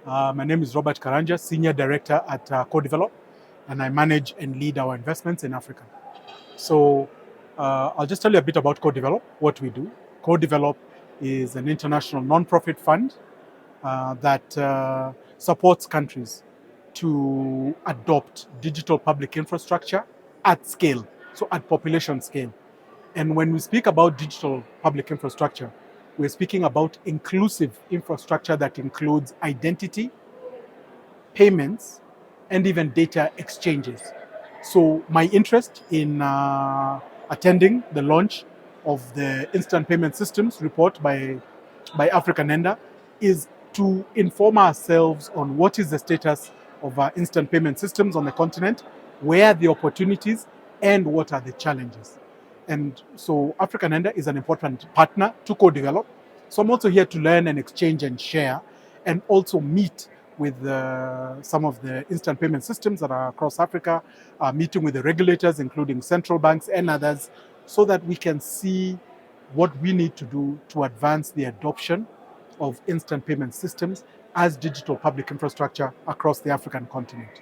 My name is Robert Karanja, Senior Director at CoDevelop, and I manage and lead our investments in Africa. So I'll just tell you a bit about CoDevelop, what we do. CoDevelop is an international non-profit fund that supports countries to adopt digital public infrastructure at scale, so at population scale. And when we speak about digital public infrastructure, we're speaking about inclusive infrastructure that includes identity, payments, and even data exchanges. So my interest in attending the launch of the Instant Payment Systems report by Africanenda is to inform ourselves on what is the status of our instant payment systems on the continent, where are the opportunities, and what are the challenges. And so Africanenda is an important partner to CoDevelop. So I'm also here to learn and exchange and share, and also meet with some of the instant payment systems that are across Africa, meeting with the regulators, including central banks and others, so that we can see what we need to do to advance the adoption of instant payment systems as digital public infrastructure across the African continent.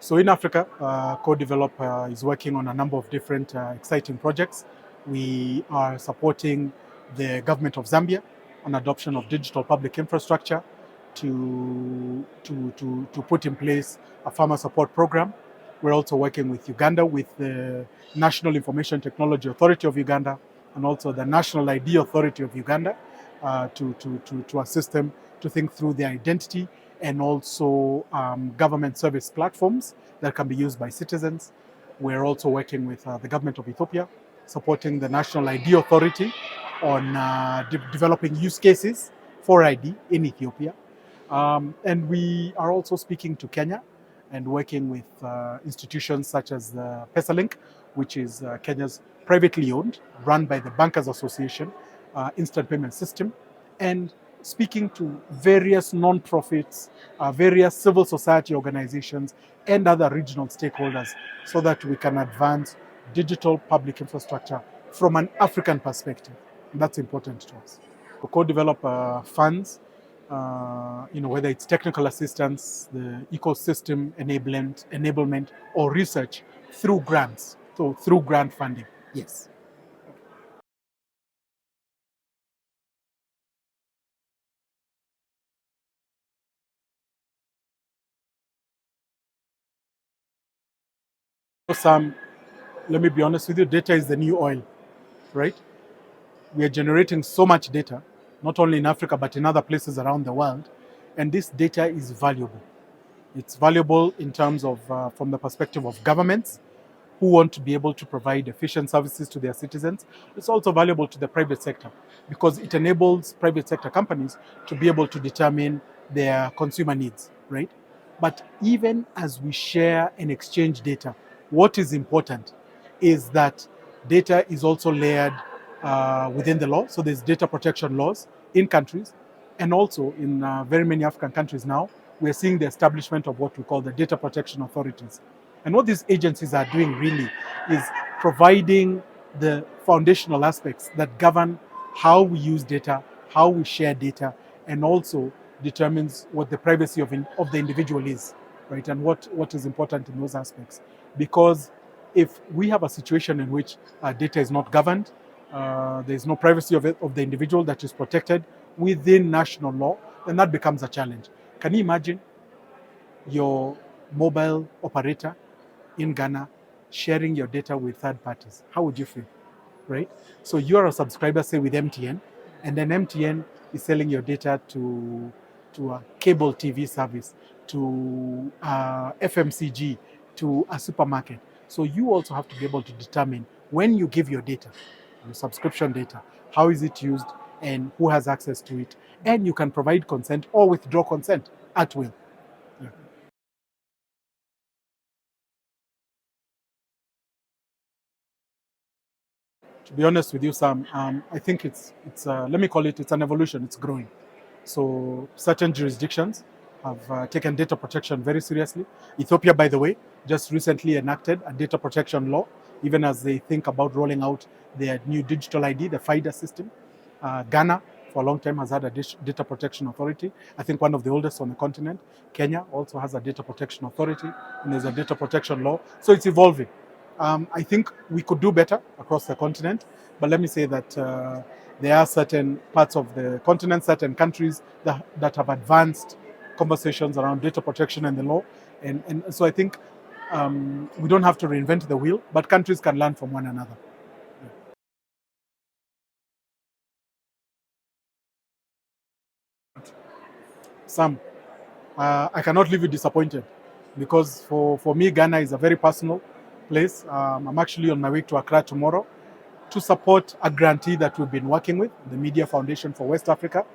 So in Africa, CoDevelop is working on a number of different exciting projects. We are supporting the government of Zambia on adoption of digital public infrastructure to put in place a farmer support program. We're also working with Uganda, with the National Information Technology Authority of Uganda, and also the National ID Authority of Uganda to assist them to think through their identity, and also government service platforms that can be used by citizens. We're also working with the government of Ethiopia, supporting the National ID Authority on developing use cases for ID in Ethiopia. And we are also speaking to Kenya and working with institutions such as the PesaLink, which is Kenya's privately owned, run by the Bankers Association, instant payment system, and speaking to various non-profits, various civil society organizations, and other regional stakeholders, so that we can advance digital public infrastructure from an African perspective. And that's important to us. We CoDevelop funds, whether it's technical assistance, the ecosystem enablement, or research through grants, so through grant funding. Yes. Sam, let me be honest with you, data is the new oil, right? We are generating so much data, not only in Africa, but in other places around the world. And this data is valuable. It's valuable in terms of, from the perspective of governments who want to be able to provide efficient services to their citizens. It's also valuable to the private sector because it enables private sector companies to be able to determine their consumer needs, right? But even as we share and exchange data, what is important is that data is also layered within the law. So there's data protection laws in countries, and also in very many African countries now, we're seeing the establishment of what we call the data protection authorities. And what these agencies are doing really is providing the foundational aspects that govern how we use data, how we share data, and also determines what the privacy of the individual is, right? And what is important in those aspects. Because if we have a situation in which data is not governed, there's no privacy of the individual that is protected within national law, then that becomes a challenge. Can you imagine your mobile operator in Ghana sharing your data with third parties? How would you feel, right? So you're a subscriber, say with MTN, and then MTN is selling your data to a cable TV service, to FMCG, to a supermarket. So you also have to be able to determine when you give your data, your subscription data, how is it used and who has access to it. And you can provide consent or withdraw consent at will. Yeah. To be honest with you, Sam, I think it's let me call it, it's an evolution, it's growing. So certain jurisdictions have taken data protection very seriously. Ethiopia, by the way, just recently enacted a data protection law, even as they think about rolling out their new digital ID, the FIDA system. Ghana, for a long time, has had a data protection authority. I think one of the oldest on the continent. Kenya also has a data protection authority, and there's a data protection law. So it's evolving. I think we could do better across the continent, but let me say that there are certain parts of the continent, certain countries that have advanced conversations around data protection and the law. And so I think we don't have to reinvent the wheel, but countries can learn from one another. Sam, I cannot leave you disappointed because for me, Ghana is a very personal place. I'm actually on my way to Accra tomorrow to support a grantee that we've been working with, the Media Foundation for West Africa.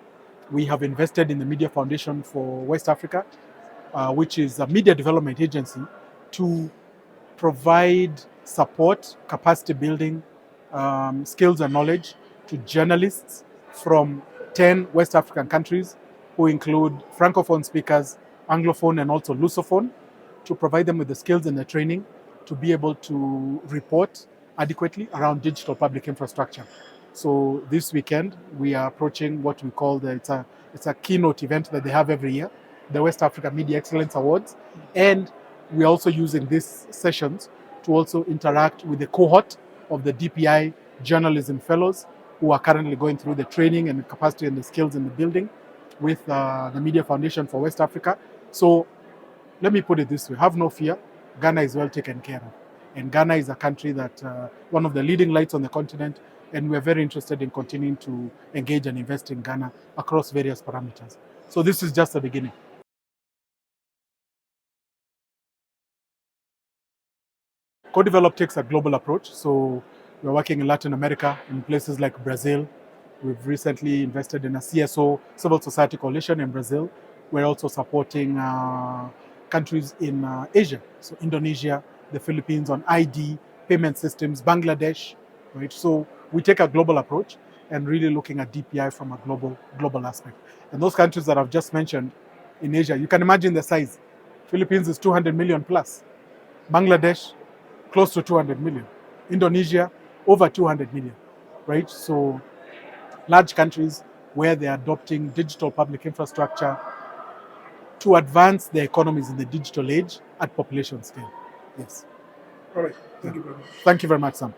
We have invested in the Media Foundation for West Africa, which is a media development agency to provide support, capacity building, skills and knowledge to journalists from 10 West African countries who include Francophone speakers, Anglophone and also Lusophone, to provide them with the skills and the training to be able to report adequately around digital public infrastructure. So this weekend, we are approaching what we call it's a keynote event that they have every year, the West Africa Media Excellence Awards. And we're also using these sessions to also interact with the cohort of the DPI Journalism Fellows who are currently going through the training and the capacity and the skills in the building with the Media Foundation for West Africa. So let me put it this way, have no fear, Ghana is well taken care of. And Ghana is a country that, one of the leading lights on the continent, and we're very interested in continuing to engage and invest in Ghana across various parameters. So this is just the beginning. Co-Develop takes a global approach. So we're working in Latin America, in places like Brazil. We've recently invested in a CSO, Civil Society Coalition in Brazil. We're also supporting countries in Asia, so Indonesia, the Philippines on ID, payment systems, Bangladesh, right? So we take a global approach and really looking at DPI from a global aspect. And those countries that I've just mentioned in Asia, you can imagine the size. Philippines is 200 million plus. Bangladesh, close to 200 million. Indonesia, over 200 million, right? So large countries where they're adopting digital public infrastructure to advance their economies in the digital age at population scale. Yes. All right. Thank you very much. Thank you very much, Sam.